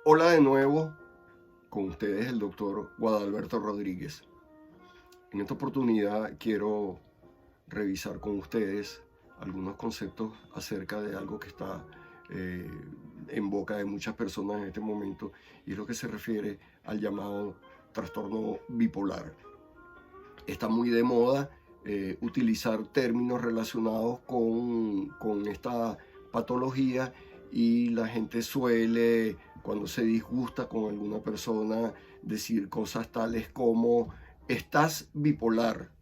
Hola de nuevo, con ustedes el doctor Guadalberto Rodríguez. En esta oportunidad quiero revisar con ustedes algunos conceptos acerca de algo que está en boca de muchas personas en este momento, y es lo que se refiere al llamado trastorno bipolar. Está muy de moda utilizar términos relacionados con esta patología, y la gente suele, cuando se disgusta con alguna persona, decir cosas tales como estás bipolar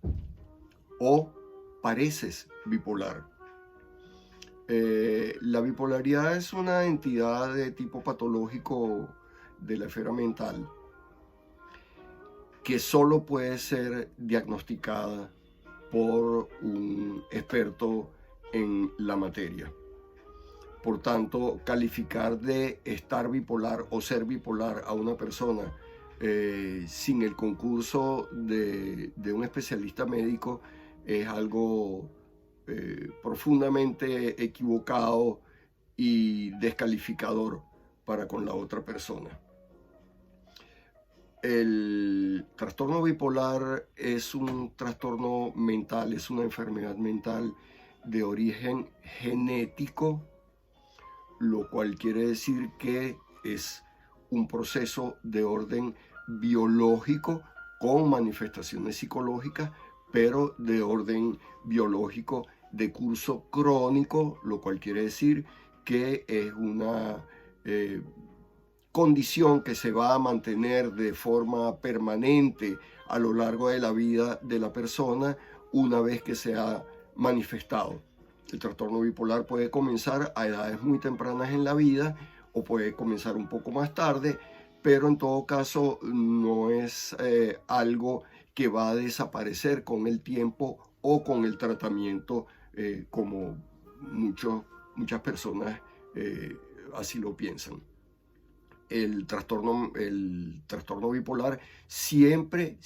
o pareces bipolar. La bipolaridad es una entidad de tipo patológico de la esfera mental que solo puede ser diagnosticada por un experto en la materia. Por tanto, calificar de estar bipolar o ser bipolar a una persona sin el concurso de un especialista médico es algo profundamente equivocado y descalificador para con la otra persona. El trastorno bipolar es un trastorno mental, es una enfermedad mental de origen genético, lo cual quiere decir que es un proceso de orden biológico con manifestaciones psicológicas, pero de orden biológico de curso crónico, lo cual quiere decir que es una condición que se va a mantener de forma permanente a lo largo de la vida de la persona una vez que se ha manifestado. El trastorno bipolar puede comenzar a edades muy tempranas en la vida o puede comenzar un poco más tarde, pero en todo caso no es algo que va a desaparecer con el tiempo o con el tratamiento, como muchas personas así lo piensan. El trastorno bipolar siempre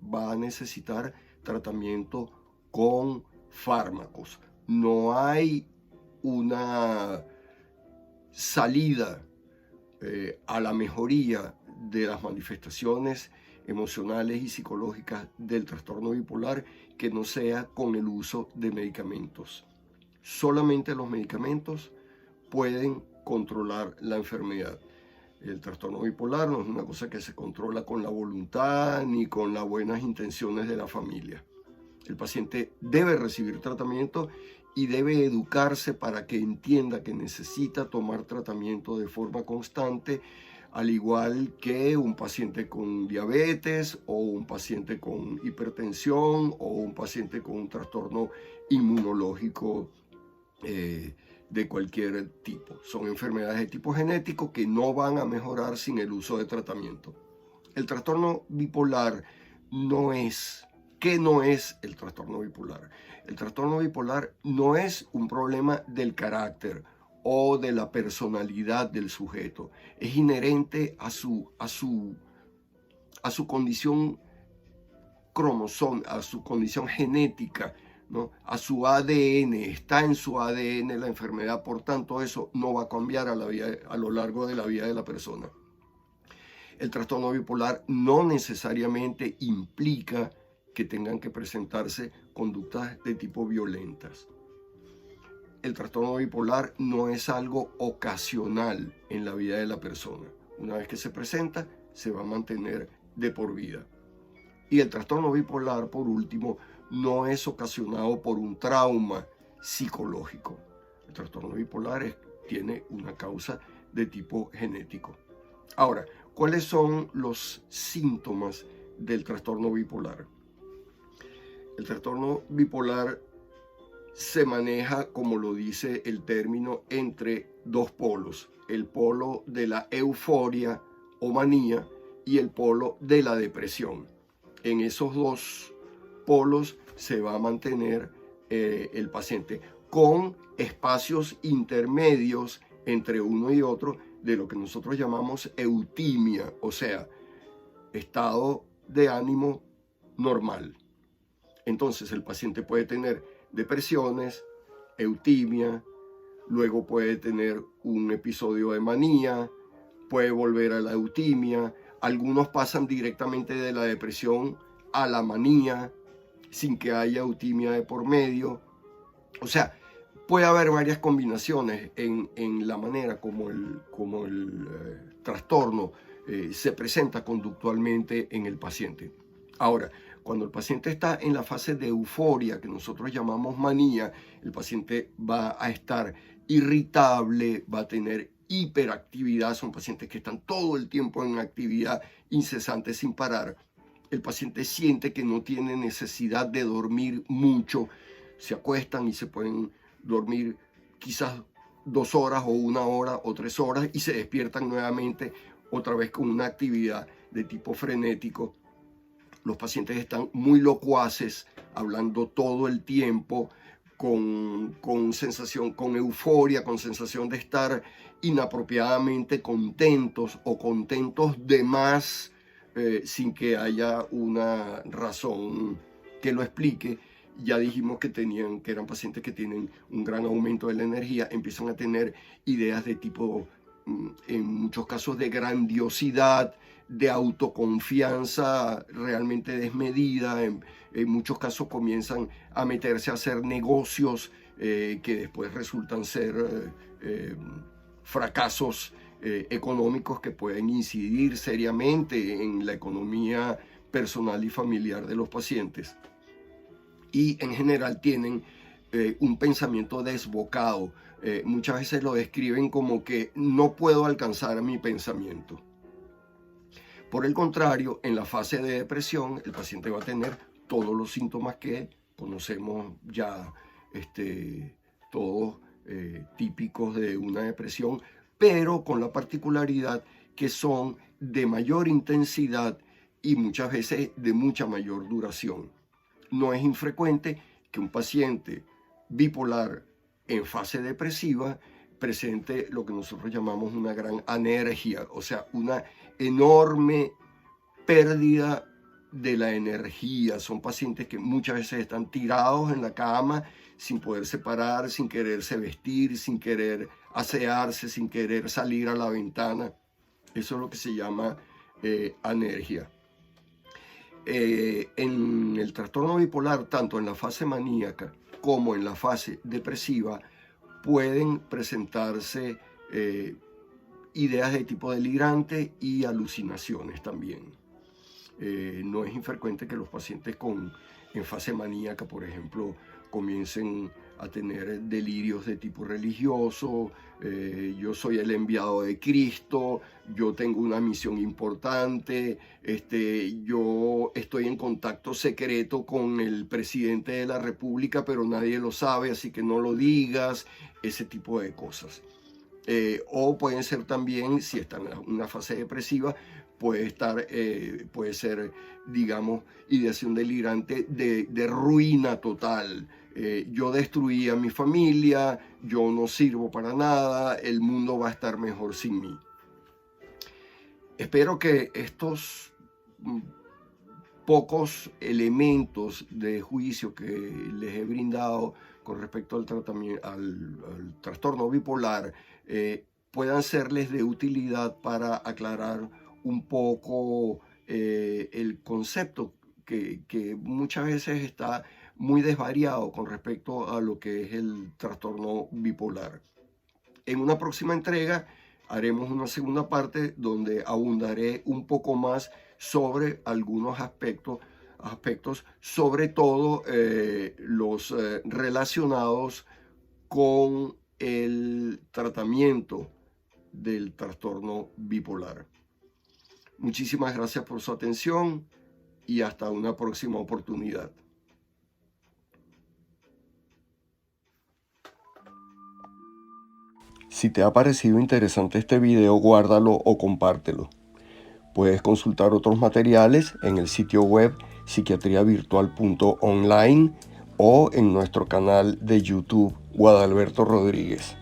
va a necesitar tratamiento con fármacos. No hay una salida a la mejoría de las manifestaciones emocionales y psicológicas del trastorno bipolar que no sea con el uso de medicamentos. Solamente los medicamentos pueden controlar la enfermedad. El trastorno bipolar no es una cosa que se controla con la voluntad ni con las buenas intenciones de la familia. El paciente debe recibir tratamiento y debe educarse para que entienda que necesita tomar tratamiento de forma constante, al igual que un paciente con diabetes o un paciente con hipertensión o un paciente con un trastorno inmunológico de cualquier tipo. Son enfermedades de tipo genético que no van a mejorar sin el uso de tratamiento. El trastorno bipolar no es... ¿Qué no es el trastorno bipolar? El trastorno bipolar no es un problema del carácter o de la personalidad del sujeto. Es inherente a su condición cromosómica, a su condición genética, ¿no? A su ADN, está en su ADN la enfermedad, por tanto eso no va a cambiar a lo largo de la vida de la persona. El trastorno bipolar no necesariamente implica que tengan que presentarse conductas de tipo violentas. El trastorno bipolar no es algo ocasional en la vida de la persona. Una vez que se presenta, se va a mantener de por vida. Y el trastorno bipolar, por último, no es ocasionado por un trauma psicológico. El trastorno bipolar tiene una causa de tipo genético. Ahora, ¿cuáles son los síntomas del trastorno bipolar? El trastorno bipolar se maneja, como lo dice el término, entre dos polos: el polo de la euforia o manía y el polo de la depresión. En esos dos polos se va a mantener el paciente, con espacios intermedios entre uno y otro de lo que nosotros llamamos eutimia, o sea, estado de ánimo normal. Entonces el paciente puede tener depresiones, eutimia, luego puede tener un episodio de manía, puede volver a la eutimia. Algunos pasan directamente de la depresión a la manía sin que haya eutimia de por medio. O sea, puede haber varias combinaciones en la manera como el trastorno se presenta conductualmente en el paciente. Ahora, cuando el paciente está en la fase de euforia, que nosotros llamamos manía, el paciente va a estar irritable, va a tener hiperactividad, son pacientes que están todo el tiempo en actividad incesante sin parar. El paciente siente que no tiene necesidad de dormir mucho, se acuestan y se pueden dormir quizás 2 horas o 1 hora o 3 horas y se despiertan nuevamente otra vez con una actividad de tipo frenético. Los pacientes están muy locuaces, hablando todo el tiempo, con sensación, con euforia, con sensación de estar inapropiadamente contentos o contentos de más, sin que haya una razón que lo explique. Ya dijimos que eran pacientes que tienen un gran aumento de la energía, empiezan a tener ideas de tipo, en muchos casos, de grandiosidad, de autoconfianza realmente desmedida. En muchos casos comienzan a meterse a hacer negocios que después resultan ser fracasos económicos que pueden incidir seriamente en la economía personal y familiar de los pacientes. Y en general tienen un pensamiento desbocado. Muchas veces lo describen como que no puedo alcanzar mi pensamiento. Por el contrario, en la fase de depresión, el paciente va a tener todos los síntomas que conocemos ya, todos típicos de una depresión, pero con la particularidad que son de mayor intensidad y muchas veces de mucha mayor duración. No es infrecuente que un paciente bipolar en fase depresiva presente lo que nosotros llamamos una gran anergia, o sea, una enorme pérdida de la energía. Son pacientes que muchas veces están tirados en la cama sin poderse parar, sin quererse vestir, sin querer asearse, sin querer salir a la ventana. Eso es lo que se llama anergia. En el trastorno bipolar, tanto en la fase maníaca como en la fase depresiva, pueden presentarse ideas de tipo delirante y alucinaciones también. No es infrecuente que los pacientes en fase maníaca, por ejemplo, comiencen a tener delirios de tipo religioso. Yo soy el enviado de Cristo, yo tengo una misión importante, yo estoy en contacto secreto con el presidente de la República, pero nadie lo sabe, así que no lo digas, ese tipo de cosas. O pueden ser también, si están en una fase depresiva, puede ser, digamos, ideación delirante de ruina total. Yo destruí a mi familia, yo no sirvo para nada, el mundo va a estar mejor sin mí. Espero que estos pocos elementos de juicio que les he brindado con respecto al tratamiento, al trastorno bipolar, puedan serles de utilidad para aclarar un poco el concepto que muchas veces está muy desvariado con respecto a lo que es el trastorno bipolar. En una próxima entrega haremos una segunda parte donde abundaré un poco más sobre algunos aspectos, sobre todo los relacionados con el tratamiento del trastorno bipolar. Muchísimas gracias por su atención y hasta una próxima oportunidad. Si te ha parecido interesante este video, guárdalo o compártelo. Puedes consultar otros materiales en el sitio web psiquiatriavirtual.online o en nuestro canal de YouTube Guadalberto Rodríguez.